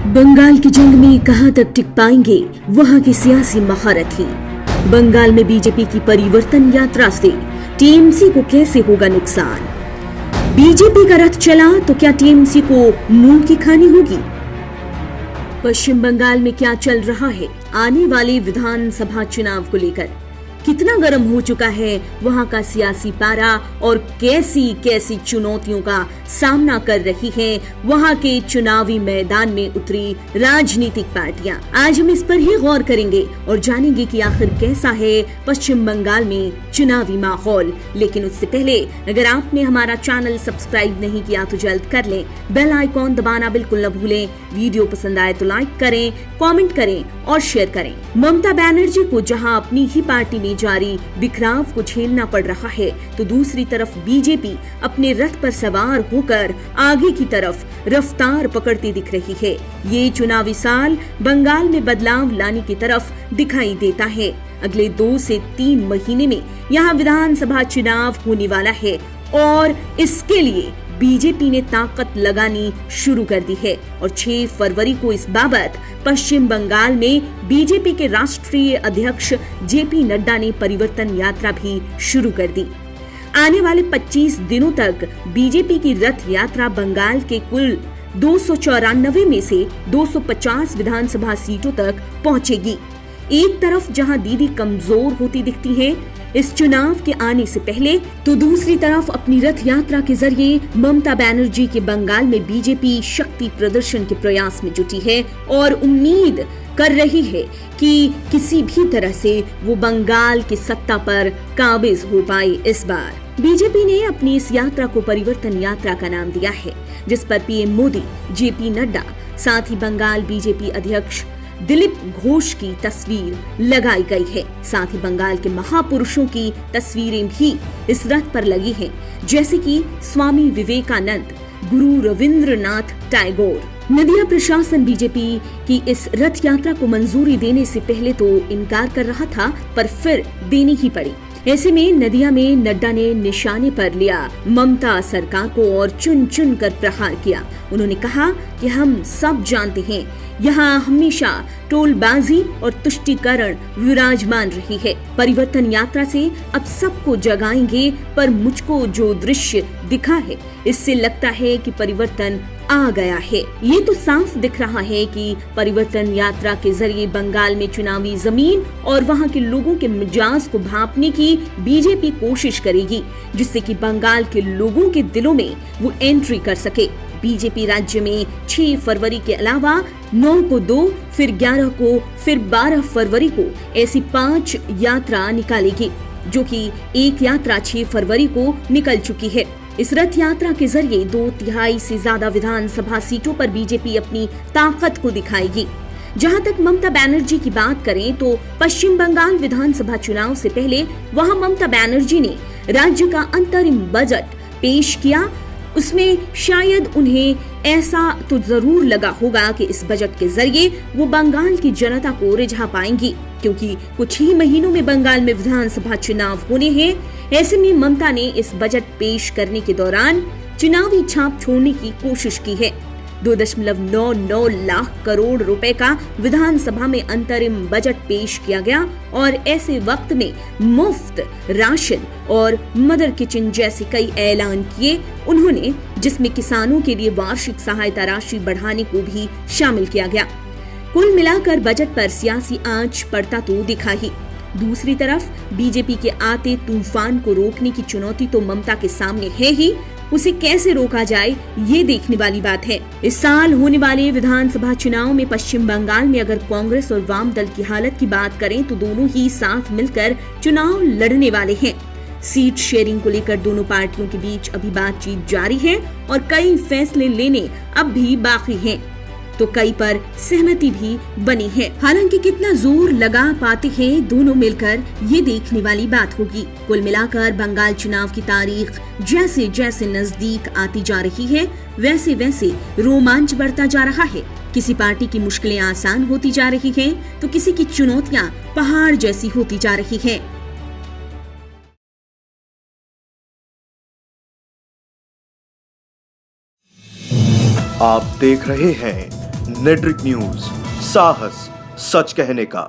बंगाल की जंग में कहां तक टिक पाएंगे वहां के सियासी महारथी। बंगाल में बीजेपी की परिवर्तन यात्रा से टीएमसी को कैसे होगा नुकसान? बीजेपी का रथ चला तो क्या टीएमसी को मुंह की खानी होगी? पश्चिम बंगाल में क्या चल रहा है आने वाले विधानसभा चुनाव को लेकर? कितना गर्म हो चुका है वहां का सियासी पारा और कैसी कैसी चुनौतियों का सामना कर रही हैं वहां के चुनावी मैदान में उतरी राजनीतिक पार्टियां। आज हम इस पर ही गौर करेंगे और जानेंगे कि आखिर कैसा है पश्चिम बंगाल में चुनावी माहौल। लेकिन उससे पहले अगर आपने हमारा चैनल सब्सक्राइब नहीं किया तो जल्द कर लें, बेल आइकॉन दबाना बिल्कुल न भूलें। वीडियो पसंद आए तो लाइक करें, कमेंट करें और शेयर करें। ममता बनर्जी को जहां अपनी ही पार्टी में जारी बिखराव को झेलना पड़ रहा है तो दूसरी तरफ बीजेपी अपने रथ पर सवार होकर आगे की तरफ रफ्तार पकड़ती दिख रही है। ये चुनावी साल बंगाल में बदलाव लाने की तरफ दिखाई देता है। अगले 2 से 3 महीने में यहाँ विधानसभा चुनाव होने वाला है और इसके लिए बीजेपी ने ताकत लगानी शुरू कर दी है और 6 फरवरी को इस बाबत पश्चिम बंगाल में बीजेपी के राष्ट्रीय अध्यक्ष जेपी नड्डा ने परिवर्तन यात्रा भी शुरू कर दी। आने वाले 25 दिनों तक बीजेपी की रथ यात्रा बंगाल के कुल 294 में से 250 विधानसभा सीटों तक पहुंचेगी। एक तरफ जहां दीदी कमजोर होती दिखती है इस चुनाव के आने से पहले, तो दूसरी तरफ अपनी रथ यात्रा के जरिए ममता बनर्जी के बंगाल में बीजेपी शक्ति प्रदर्शन के प्रयास में जुटी है और उम्मीद कर रही है कि किसी भी तरह से वो बंगाल की सत्ता पर काबिज हो पाए। इस बार बीजेपी ने अपनी इस यात्रा को परिवर्तन यात्रा का नाम दिया है, जिस पर पीएम मोदी, जेपी नड्डा, साथ ही बंगाल बीजेपी अध्यक्ष दिलीप घोष की तस्वीर लगाई गई है। साथ ही बंगाल के महापुरुषों की तस्वीरें भी इस रथ पर लगी हैं, जैसे कि स्वामी विवेकानंद, गुरु रविंद्रनाथ टैगोर। नदिया प्रशासन बीजेपी की इस रथ यात्रा को मंजूरी देने से पहले तो इनकार कर रहा था, पर फिर देनी ही पड़ी। ऐसे में नदिया में नड्डा ने निशाने पर लिया ममता सरकार को और चुन चुन कर प्रहार किया। उन्होंने कहा कि हम सब जानते हैं यहाँ हमेशा टोलबाजी और तुष्टीकरण विराजमान रही है। परिवर्तन यात्रा से अब सबको जगाएंगे, पर मुझको जो दृश्य दिखा है इससे लगता है कि परिवर्तन आ गया है। ये तो साफ दिख रहा है कि परिवर्तन यात्रा के जरिए बंगाल में चुनावी जमीन और वहाँ के लोगों के मिजाज को भांपने की बीजेपी कोशिश करेगी, जिससे कि बंगाल के लोगों के दिलों में वो एंट्री कर सके। बीजेपी राज्य में 6 फरवरी के अलावा 9 को 2, फिर 11 को, फिर 12 फरवरी को ऐसी 5 यात्रा निकालेगी, जो कि एक यात्रा 6 फरवरी को निकल चुकी है। इस रथ यात्रा के जरिए 2/3 से ज्यादा विधानसभा सीटों पर बीजेपी अपनी ताकत को दिखाएगी। जहां तक ममता बनर्जी की बात करें तो पश्चिम बंगाल विधानसभा चुनाव से पहले वहां ममता बनर्जी ने राज्य का अंतरिम बजट पेश किया। उसमें शायद उन्हें ऐसा तो जरूर लगा होगा कि इस बजट के जरिए वो बंगाल की जनता को रिझा पाएंगी, क्योंकि कुछ ही महीनों में बंगाल में विधानसभा चुनाव होने हैं। ऐसे में ममता ने इस बजट पेश करने के दौरान चुनावी छाप छोड़ने की कोशिश की है। 2.99 लाख करोड़ रुपए का विधानसभा में अंतरिम बजट पेश किया गया और ऐसे वक्त में मुफ्त राशन और मदर किचन जैसे कई ऐलान किए उन्होंने, जिसमें किसानों के लिए वार्षिक सहायता राशि बढ़ाने को भी शामिल किया गया। कुल मिलाकर बजट पर सियासी आंच पड़ता तो दिखा ही। दूसरी तरफ बीजेपी के आते तूफान को रोकने की चुनौती तो ममता के सामने है ही, उसे कैसे रोका जाए ये देखने वाली बात है। इस साल होने वाले विधानसभा चुनाव में पश्चिम बंगाल में अगर कांग्रेस और वाम दल की हालत की बात करें तो दोनों ही साथ मिलकर चुनाव लड़ने वाले हैं। सीट शेयरिंग को लेकर दोनों पार्टियों के बीच अभी बातचीत जारी है और कई फैसले लेने अब भी बाकी हैं, तो कई पर सहमति भी बनी है। हालांकि कितना जोर लगा पाते हैं दोनों मिलकर ये देखने वाली बात होगी। कुल मिलाकर बंगाल चुनाव की तारीख जैसे जैसे नजदीक आती जा रही है वैसे वैसे रोमांच बढ़ता जा रहा है। किसी पार्टी की मुश्किलें आसान होती जा रही हैं, तो किसी की चुनौतियां पहाड़ जैसी होती जा रही हैं। आप देख रहे हैं नेट्रिक न्यूज, साहस सच कहने का।